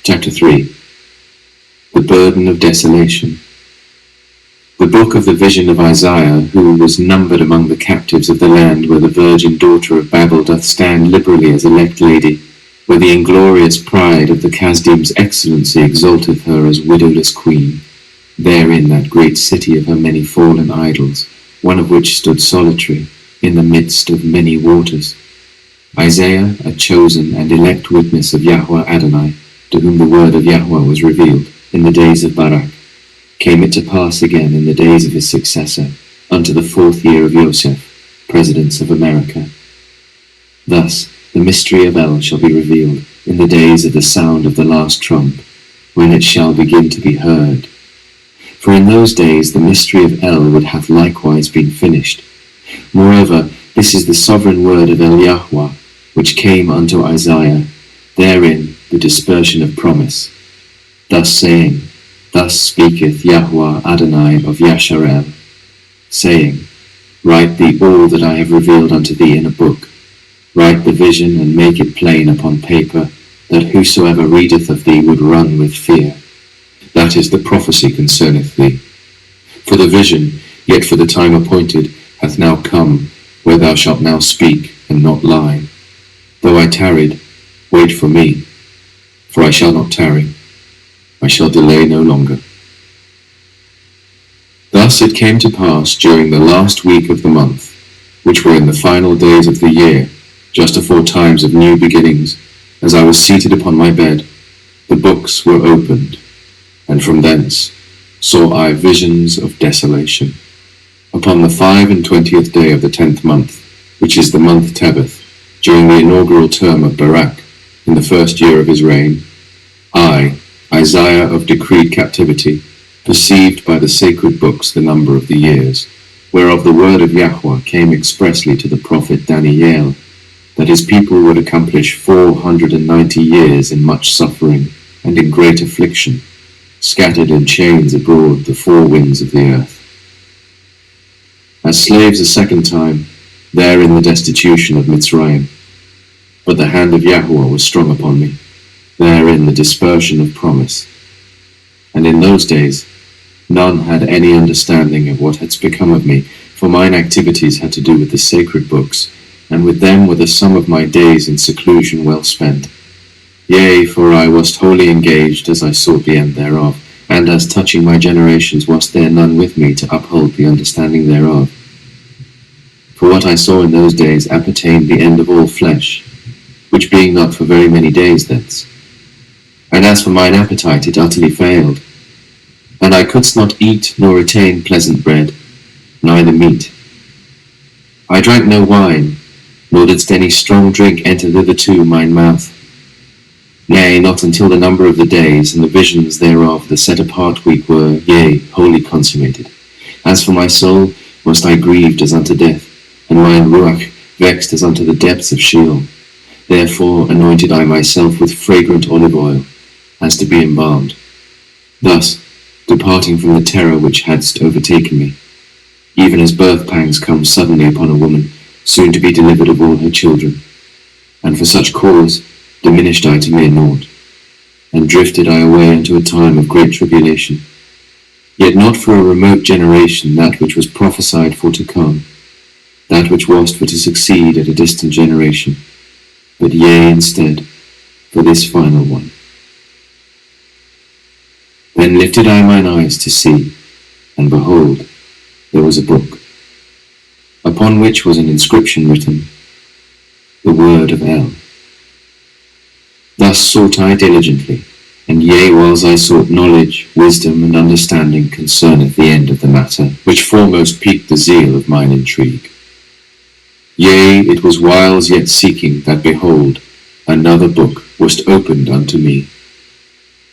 Chapter 3. The Burden of Desolation. The book of the vision of Isaiah, who was numbered among the captives of the land where the virgin daughter of Babel doth stand liberally as elect lady, where the inglorious pride of the Kasdim's excellency exalteth her as widowless queen, therein that great city of her many fallen idols, one of which stood solitary in the midst of many waters. Isaiah, a chosen and elect witness of Yahuah Adonai, to whom the word of Yahuah was revealed in the days of Barak, came it to pass again in the days of his successor, unto the 4th year of Joseph, presidents of America. Thus the mystery of El shall be revealed in the days of the sound of the last trump, when it shall begin to be heard. For in those days the mystery of El would have likewise been finished. Moreover, this is the sovereign word of El Yahuah, which came unto Isaiah, therein the dispersion of promise, thus saying, Thus speaketh Yahuah Adonai of Yasharel, saying, Write thee all that I have revealed unto thee in a book. Write the vision and make it plain upon paper, that whosoever readeth of thee would run with fear. That is the prophecy concerneth thee. For the vision, yet for the time appointed, hath now come, where thou shalt now speak and not lie. Though I tarried, wait for me, for I shall not tarry. I shall delay no longer. Thus it came to pass during the last week of the month, which were in the final days of the year, just afore times of new beginnings, as I was seated upon my bed, the books were opened, and from thence saw I visions of desolation. Upon the 25th day of the 10th month, which is the month Tebeth, during the inaugural term of Barak, in the 1st year of his reign, I, Isaiah of decreed captivity, perceived by the sacred books the number of the years, whereof the word of Yahuah came expressly to the prophet Daniel, that his people would accomplish 490 years in much suffering and in great affliction, scattered in chains abroad the 4 winds of the earth. As slaves a second time, there in the destitution of Mitzrayim, but the hand of Yahuah was strong upon me, therein the dispersion of promise. And in those days none had any understanding of what had become of me, for mine activities had to do with the sacred books, and with them were the sum of my days in seclusion well spent. Yea, for I was wholly engaged as I sought the end thereof, and as touching my generations was there none with me to uphold the understanding thereof. For what I saw in those days appertained the end of all flesh, which being not for very many days thence. And as for mine appetite, it utterly failed, and I couldst not eat nor retain pleasant bread, neither meat. I drank no wine, nor didst any strong drink enter thitherto mine mouth. Nay, not until the number of the days and the visions thereof the set apart week were, yea, wholly consummated. As for my soul, was I grieved as unto death, and mine ruach vexed as unto the depths of Sheol. Therefore anointed I myself with fragrant olive oil, as to be embalmed. Thus, departing from the terror which hadst overtaken me, even as birth pangs come suddenly upon a woman, soon to be delivered of all her children. And for such cause diminished I to mere naught, and drifted I away unto a time of great tribulation, yet not for a remote generation that which was prophesied for to come, that which was for to succeed at a distant generation, but yea, instead, for this final one. Then lifted I mine eyes to see, and behold, there was a book, upon which was an inscription written, The Word of El. Thus sought I diligently, and yea, whiles I sought knowledge, wisdom, and understanding concerneth the end of the matter, which foremost piqued the zeal of mine intrigue. Yea, it was whiles yet seeking that, behold, another book was opened unto me.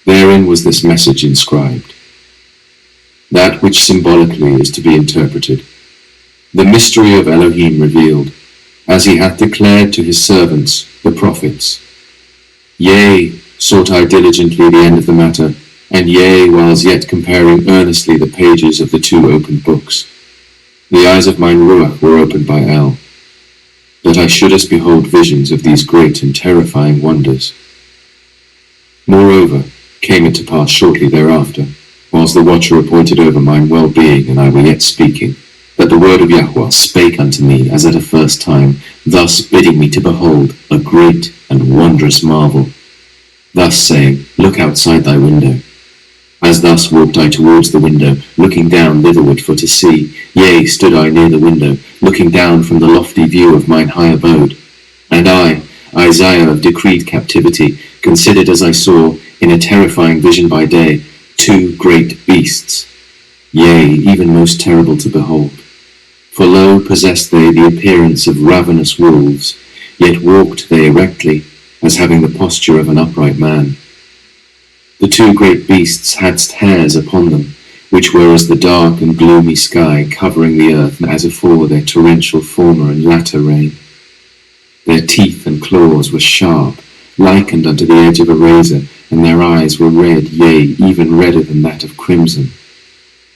Therein was this message inscribed, that which symbolically is to be interpreted, the mystery of Elohim revealed, as he hath declared to his servants, the prophets. Yea, sought I diligently the end of the matter, and yea, whiles yet comparing earnestly the pages of the 2 opened books. The eyes of mine ruach were opened by El, that I shouldest behold visions of these great and terrifying wonders. Moreover, came it to pass shortly thereafter, whilst the watcher appointed over mine well-being and I were yet speaking, that the word of Yahuah spake unto me as at a first time, thus bidding me to behold a great and wondrous marvel, thus saying, Look outside thy window. As thus walked I towards the window, looking down thitherward for to see, yea, stood I near the window, looking down from the lofty view of mine high abode. And I, Isaiah of decreed captivity, considered as I saw, in a terrifying vision by day, two great beasts, yea, even most terrible to behold. For lo, possessed they the appearance of ravenous wolves, yet walked they erectly, as having the posture of an upright man. The two great beasts hadst hairs upon them, which were as the dark and gloomy sky covering the earth as afore their torrential former and latter rain. Their teeth and claws were sharp, likened unto the edge of a razor, and their eyes were red, yea, even redder than that of crimson.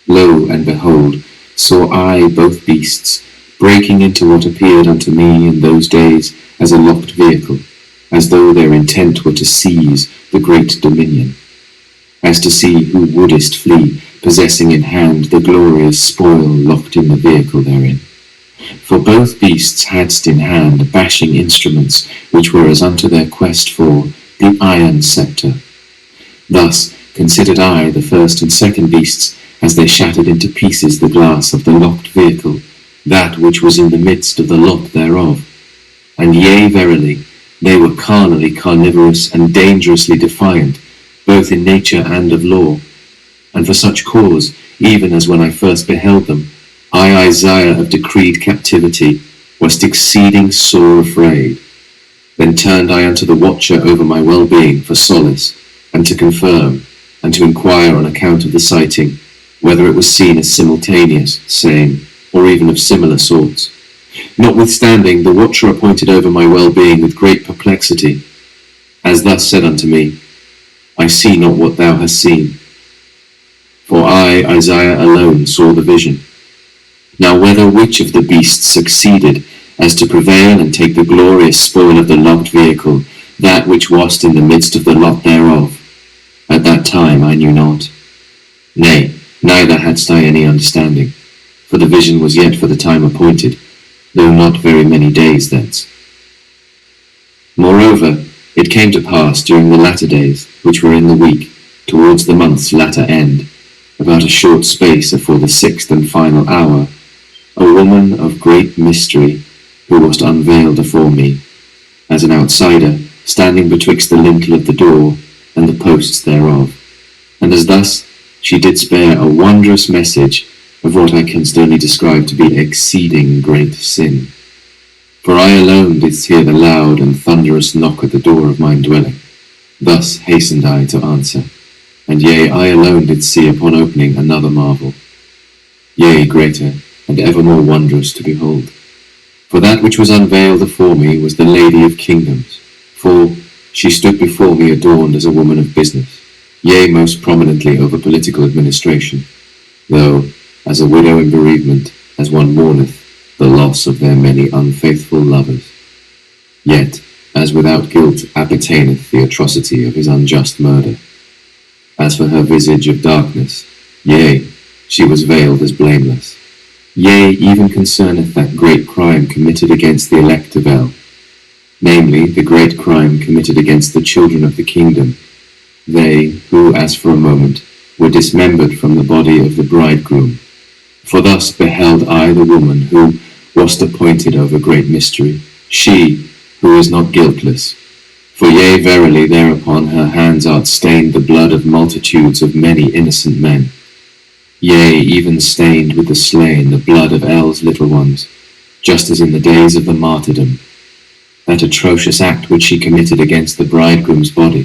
Lo, and behold, saw I both beasts, breaking into what appeared unto me in those days as a locked vehicle, as though their intent were to seize the great dominion, as to see who wouldest flee, possessing in hand the glorious spoil locked in the vehicle therein. For both beasts hadst in hand bashing instruments, which were as unto their quest for the Iron Sceptre. Thus considered I the first and second beasts, as they shattered into pieces the glass of the locked vehicle, that which was in the midst of the lock thereof. And yea, verily, they were carnally carnivorous and dangerously defiant, both in nature and of law. And for such cause, even as when I first beheld them, I, Isaiah of decreed captivity, was exceeding sore afraid. Then turned I unto the watcher over my well-being for solace, and to confirm, and to inquire on account of the sighting, whether it was seen as simultaneous, same, or even of similar sorts. Notwithstanding, the watcher appointed over my well-being with great perplexity, as thus said unto me, I see not what thou hast seen. For I, Isaiah, alone saw the vision. Now whether which of the beasts succeeded, as to prevail and take the glorious spoil of the locked vehicle, that which wast in the midst of the lot thereof, at that time I knew not. Nay, neither hadst I any understanding, for the vision was yet for the time appointed, though not very many days thence. Moreover, it came to pass during the latter days, which were in the week, towards the month's latter end, about a short space afore the sixth and final hour, a woman of great mystery, who was unveiled afore me, as an outsider, standing betwixt the lintel of the door and the posts thereof. And as thus she did spare a wondrous message of what I canst only describe to be exceeding great sin. For I alone didst hear the loud and thunderous knock at the door of mine dwelling. Thus hastened I to answer, and yea, I alone did see upon opening another marvel, yea, greater, and ever more wondrous to behold. For that which was unveiled afore me was the Lady of Kingdoms, for she stood before me adorned as a woman of business, yea, most prominently over political administration, though, as a widow in bereavement, as one mourneth the loss of their many unfaithful lovers, yet, as without guilt appertaineth the atrocity of his unjust murder. As for her visage of darkness, yea, she was veiled as blameless. Yea, even concerneth that great crime committed against the elect of El, namely, the great crime committed against the children of the kingdom, they who, as for a moment, were dismembered from the body of the bridegroom. For thus beheld I the woman who wast appointed over great mystery, she who is not guiltless. For yea, verily, thereupon her hands art stained the blood of multitudes of many innocent men. Yea, even stained with the slain the blood of El's little ones, just as in the days of the martyrdom, that atrocious act which she committed against the bridegroom's body.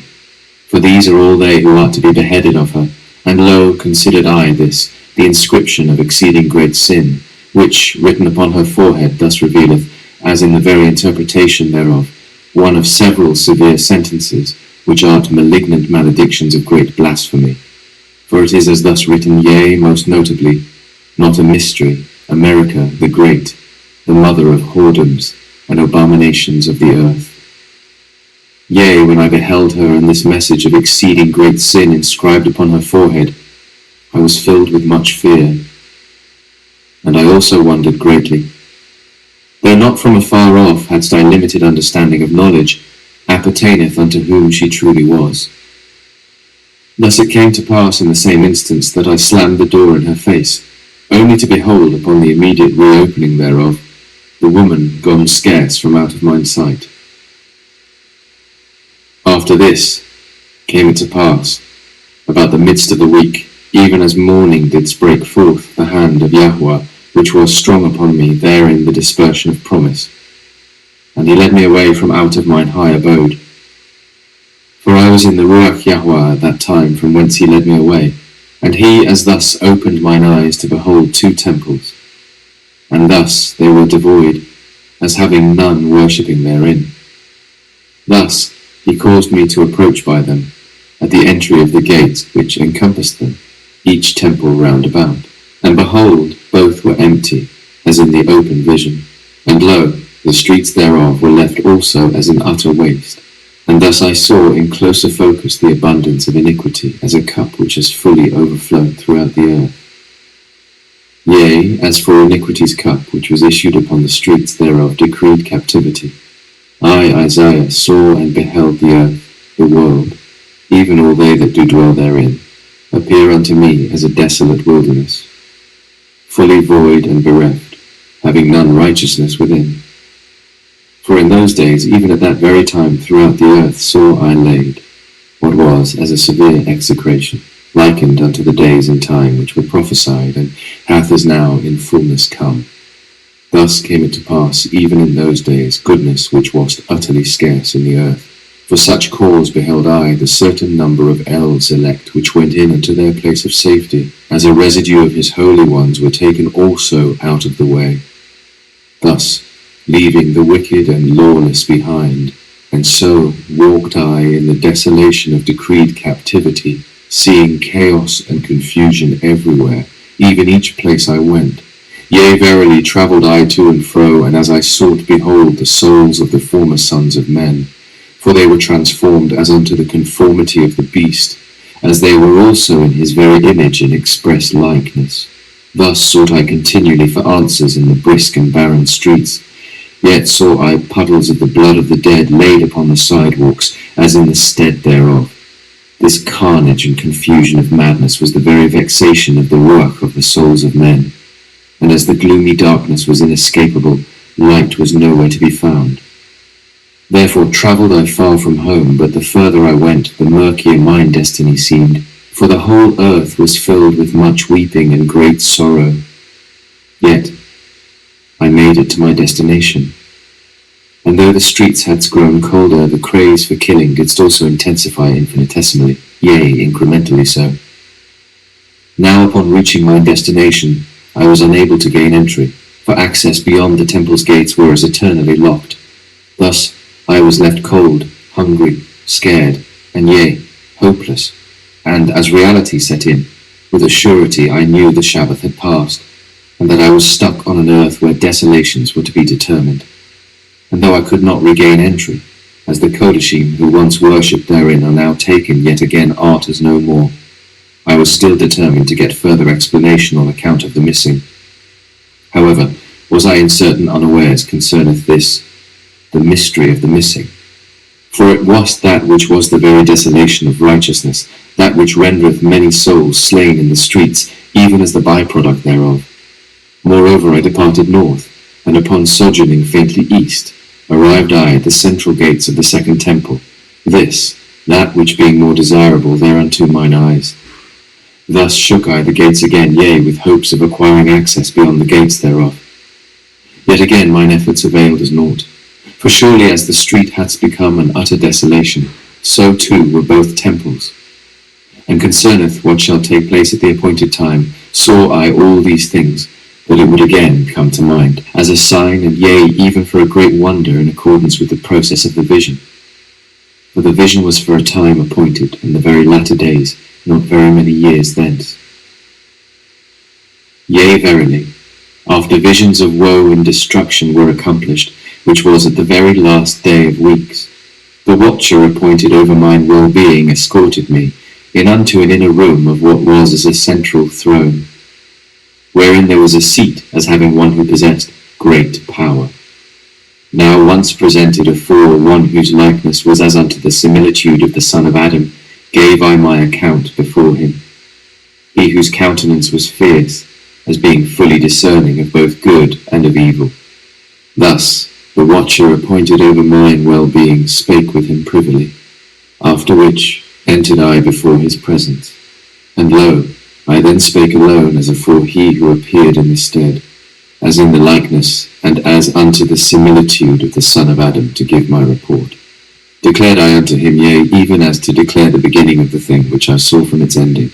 For these are all they who are to be beheaded of her. And lo, considered I this, the inscription of exceeding great sin, which, written upon her forehead, thus revealeth, as in the very interpretation thereof, one of several severe sentences, which are malignant maledictions of great blasphemy. For it is as thus written, yea, most notably, not a mystery, America the Great, the mother of whoredoms and abominations of the earth. Yea, when I beheld her and this message of exceeding great sin inscribed upon her forehead, I was filled with much fear, and I also wondered greatly. Though not from afar off hadst I limited understanding of knowledge, appertaineth unto whom she truly was. Thus it came to pass in the same instance that I slammed the door in her face, only to behold upon the immediate reopening thereof the woman gone scarce from out of mine sight. After this came it to pass, about the midst of the week, even as morning didst break forth, the hand of Yahuah, which was strong upon me, therein the dispersion of promise. And he led me away from out of mine high abode. For I was in the Ruach Yahuah at that time, from whence he led me away, and he as thus opened mine eyes to behold 2 temples, and thus they were devoid, as having none worshipping therein. Thus he caused me to approach by them, at the entry of the gates which encompassed them, each temple round about. And behold, both were empty, as in the open vision. And lo, the streets thereof were left also as an utter waste. And thus I saw in closer focus the abundance of iniquity, as a cup which has fully overflowed throughout the earth. Yea, as for iniquity's cup, which was issued upon the streets thereof, decreed captivity. I, Isaiah, saw and beheld the earth, the world, even all they that do dwell therein, appear unto me as a desolate wilderness, fully void and bereft, having none righteousness within. For in those days, even at that very time, throughout the earth saw I laid, what was as a severe execration, likened unto the days in time which were prophesied, and hath as now in fullness come. Thus came it to pass, even in those days, goodness which was utterly scarce in the earth. For such cause beheld I the certain number of elves elect, which went in unto their place of safety, as a residue of his holy ones were taken also out of the way. Thus, leaving the wicked and lawless behind, and so walked I in the desolation of decreed captivity, seeing chaos and confusion everywhere, even each place I went. Yea, verily, travelled I to and fro, and as I sought, behold, the souls of the former sons of men. For they were transformed as unto the conformity of the beast, as they were also in his very image and express likeness. Thus sought I continually for answers in the brisk and barren streets. Yet saw I puddles of the blood of the dead laid upon the sidewalks, as in the stead thereof. This carnage and confusion of madness was the very vexation of the ruach of the souls of men. And as the gloomy darkness was inescapable, light was nowhere to be found. Therefore travelled I far from home, but the further I went, the murkier mine destiny seemed, for the whole earth was filled with much weeping and great sorrow. Yet I made it to my destination. And though the streets hadst grown colder, the craze for killing didst also intensify infinitesimally, yea, incrementally so. Now upon reaching my destination, I was unable to gain entry, for access beyond the temple's gates were as eternally locked. Thus I was left cold, hungry, scared, and yea, hopeless, and as reality set in, with a surety I knew the Sabbath had passed, and that I was stuck on an earth where desolations were to be determined. And though I could not regain entry, as the Qodeshim who once worshipped therein are now taken yet again art as no more, I was still determined to get further explanation on account of the missing. However, was I in certain unawares concerneth this, the mystery of the missing. For it was that which was the very desolation of righteousness, that which rendereth many souls slain in the streets, even as the byproduct thereof. Moreover, I departed north, and upon sojourning faintly east, arrived I at the central gates of the second temple, this, that which being more desirable thereunto mine eyes. Thus shook I the gates again, yea, with hopes of acquiring access beyond the gates thereof. Yet again mine efforts availed as naught. For surely as the street hadst become an utter desolation, so too were both temples. And concerneth what shall take place at the appointed time, saw I all these things, that it would again come to mind, as a sign, and yea, even for a great wonder in accordance with the process of the vision. For the vision was for a time appointed, in the very latter days, not very many years thence. Yea, verily, after visions of woe and destruction were accomplished, which was at the very last day of weeks, The watcher appointed over mine well-being escorted me in unto an inner room of what was as a central throne, wherein there was a seat as having one who possessed great power. Now once presented afore one whose likeness was as unto the similitude of the son of Adam, gave I my account before him. He whose countenance was fierce, as being fully discerning of both good and of evil. Thus the watcher appointed over mine well-being spake with him privily, after which entered I before his presence. And lo, I then spake alone as afore he who appeared in the stead, as in the likeness and as unto the similitude of the son of Adam, to give my report. Declared I unto him, yea, even as to declare the beginning of the thing which I saw from its ending.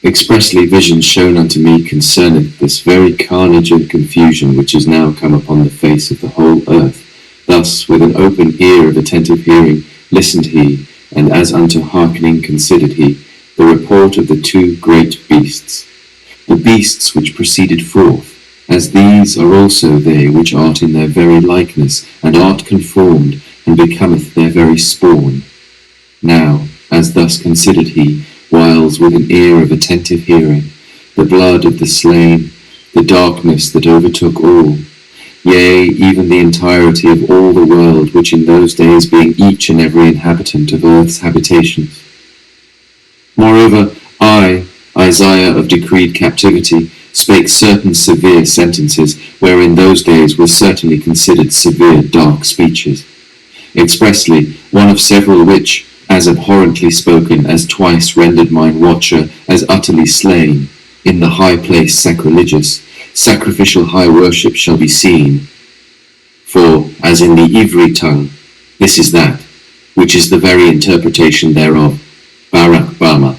Expressly vision shown unto me concerneth this very carnage and confusion which is now come upon the face of the whole earth. Thus with an open ear of attentive hearing listened he, and as unto hearkening considered he the report of the two great beasts, the beasts which proceeded forth, as these are also they which art in their very likeness, and art conformed, and becometh their very spawn. Now, as thus considered he, whiles with an ear of attentive hearing, the blood of the slain, the darkness that overtook all, yea, even the entirety of all the world, which in those days being each and every inhabitant of earth's habitations. Moreover, I, Isaiah of decreed captivity, spake certain severe sentences, wherein those days were certainly considered severe dark speeches. Expressly, one of several which, as abhorrently spoken, as twice rendered mine watcher as utterly slain, in the high place sacrilegious, sacrificial high worship shall be seen. For, as in the Ivri tongue, this is that, which is the very interpretation thereof, Barak Bama.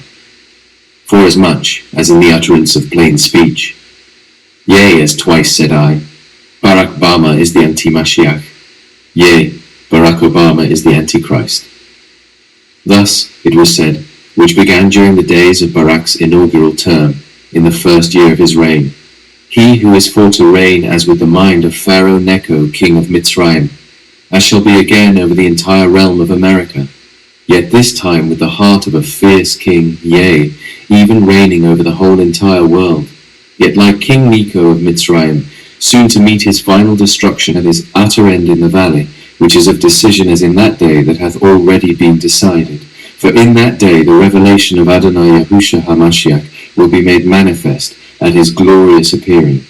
Forasmuch as in the utterance of plain speech, yea, as twice said I, Barack Obama is the anti-Mashiach, yea, Barack Obama is the Antichrist. Thus, it was said, which began during the days of Barak's inaugural term, in the first year of his reign, he who is for to reign as with the mind of Pharaoh Necho, king of Mitzrayim, as shall be again over the entire realm of America, yet this time with the heart of a fierce king, yea, even reigning over the whole entire world, yet like King Necho of Mitzrayim, soon to meet his final destruction at his utter end in the valley, which is of decision as in that day that hath already been decided. For in that day the revelation of Adonai Yahushua HaMashiach will be made manifest at his glorious appearing,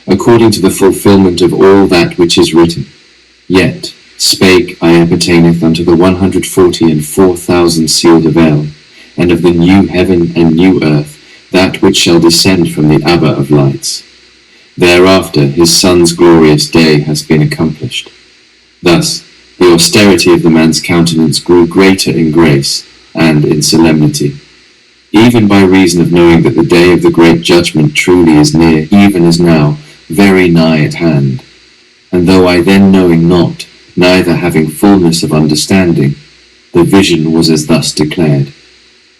according to the fulfillment of all that which is written. Yet spake I appertaineth unto the 144,000 sealed of El, and of the new heaven and new earth, that which shall descend from the Abba of lights. Thereafter his son's glorious day has been accomplished. Thus the austerity of the man's countenance grew greater in grace and in solemnity, even by reason of knowing that the day of the great judgment truly is near, even as now, very nigh at hand. And though I then knowing not, neither having fullness of understanding, the vision was as thus declared,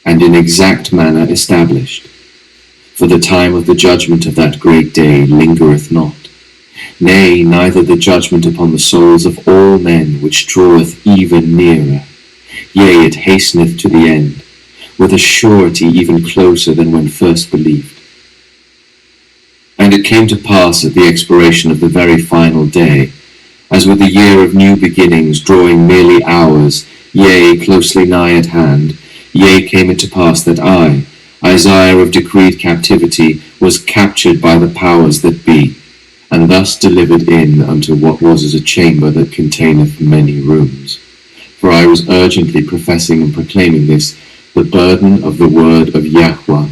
and in exact manner established. For the time of the judgment of that great day lingereth not, nay, neither the judgment upon the souls of all men which draweth even nearer, yea, it hasteneth to the end, with a surety even closer than when first believed. And it came to pass at the expiration of the very final day, as with the year of new beginnings drawing merely hours, yea, closely nigh at hand, yea, came it to pass that I, Isaiah of decreed captivity, was captured by the powers that be, and thus delivered in unto what was as a chamber that containeth many rooms. For I was urgently professing and proclaiming this, the burden of the word of Yahuah,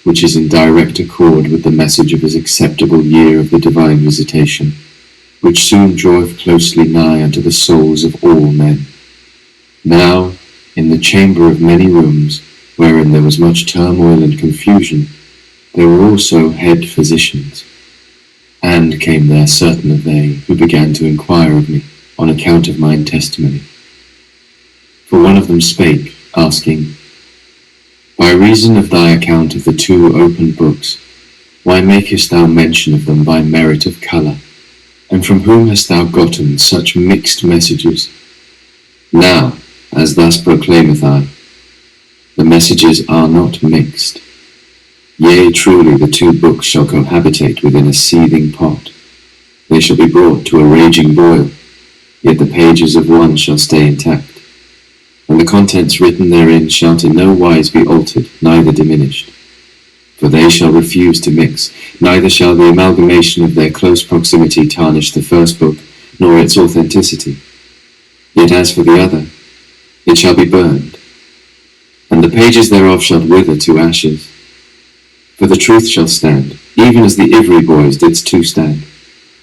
which is in direct accord with the message of his acceptable year of the divine visitation, which soon draweth closely nigh unto the souls of all men. Now, in the chamber of many rooms, wherein there was much turmoil and confusion, there were also head physicians, and came there certain of they who began to inquire of me on account of mine testimony. For one of them spake, asking, By reason of thy account of the two open books, why makest thou mention of them by merit of colour? And from whom hast thou gotten such mixed messages? Now, As thus proclaimeth I, the messages are not mixed. Yea, truly the two books shall cohabitate within a seething pot. They shall be brought to a raging boil, yet the pages of one shall stay intact, and the contents written therein shall in no wise be altered, neither diminished. For they shall refuse to mix, neither shall the amalgamation of their close proximity tarnish the first book, nor its authenticity. Yet as for the other, it shall be burned, and the pages thereof shall wither to ashes. For the truth shall stand, even as the Ivry boys didst two stand,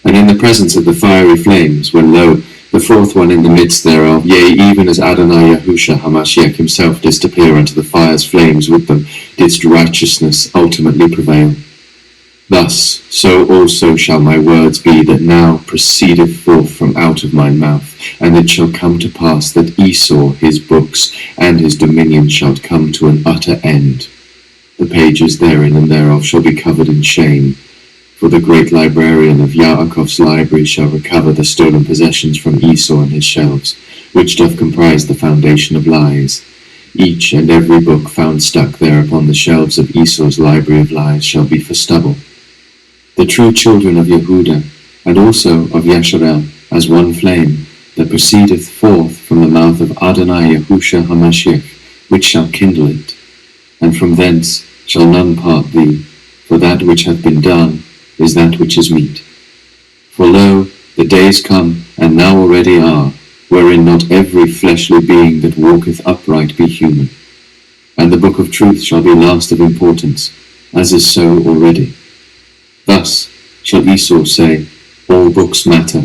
and in the presence of the fiery flames, when lo, the fourth one in the midst thereof, yea, even as Adonai Yahushua HaMashiach himself didst appear unto the fire's flames with them, didst righteousness ultimately prevail. Thus, so also shall my words be that now proceedeth forth from out of my mouth, and it shall come to pass that Esau, his books, and his dominion shall come to an utter end. The pages therein and thereof shall be covered in shame, for the great librarian of Yaakov's library shall recover the stolen possessions from Esau and his shelves, which doth comprise the foundation of lies. Each and every book found stuck there upon the shelves of Esau's library of lies shall be for stubble. The true children of Yehudah, and also of Yasharel, as one flame, that proceedeth forth from the mouth of Adonai Yahushua HaMashiach, which shall kindle it. And from thence shall none part thee, for that which hath been done is that which is meet. For lo, the days come, and now already are, wherein not every fleshly being that walketh upright be human. And the book of truth shall be last of importance, as is so already. Thus shall Esau say, all books matter,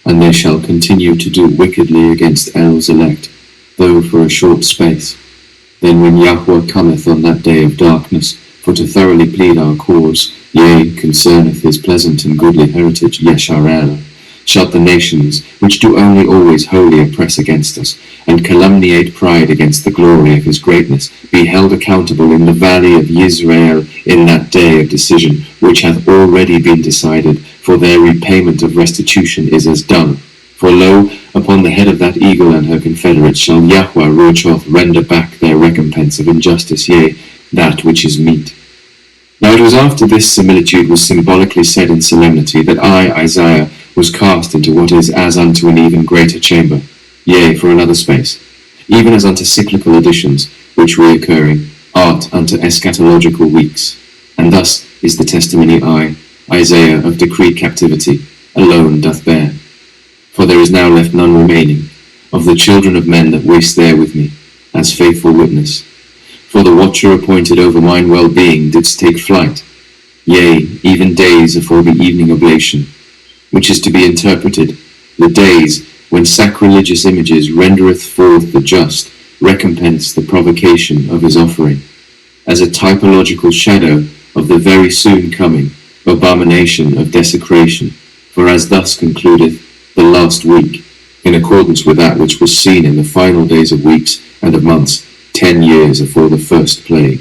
and they shall continue to do wickedly against El's elect, though for a short space. Then when Yahuah cometh on that day of darkness, for to thoroughly plead our cause, yea, concerneth his pleasant and goodly heritage, Yasharel, shall the nations, which do only always wholly oppress against us, and calumniate pride against the glory of his greatness, be held accountable in the valley of Yisrael in that day of decision, which hath already been decided, for their repayment of restitution is as dung. For lo, upon the head of that eagle and her confederates shall Yahuah Rochoth render back their recompense of injustice, yea, that which is meet. Now it was after this similitude was symbolically said in solemnity, that I, Isaiah, was cast into what is as unto an even greater chamber, yea, for another space, even as unto cyclical editions, which reoccurring, art unto eschatological weeks. And thus is the testimony I, Isaiah, of decreed captivity, alone doth bear. For there is now left none remaining, of the children of men that waste there with me, as faithful witness. For the watcher appointed over mine well-being didst take flight, yea, even days afore the evening oblation, which is to be interpreted, the days when sacrilegious images rendereth forth the just, recompense the provocation of his offering, as a typological shadow of the very soon coming abomination of desecration, for as thus concludeth the last week, in accordance with that which was seen in the final days of weeks and of months, 10 years afore the first plague.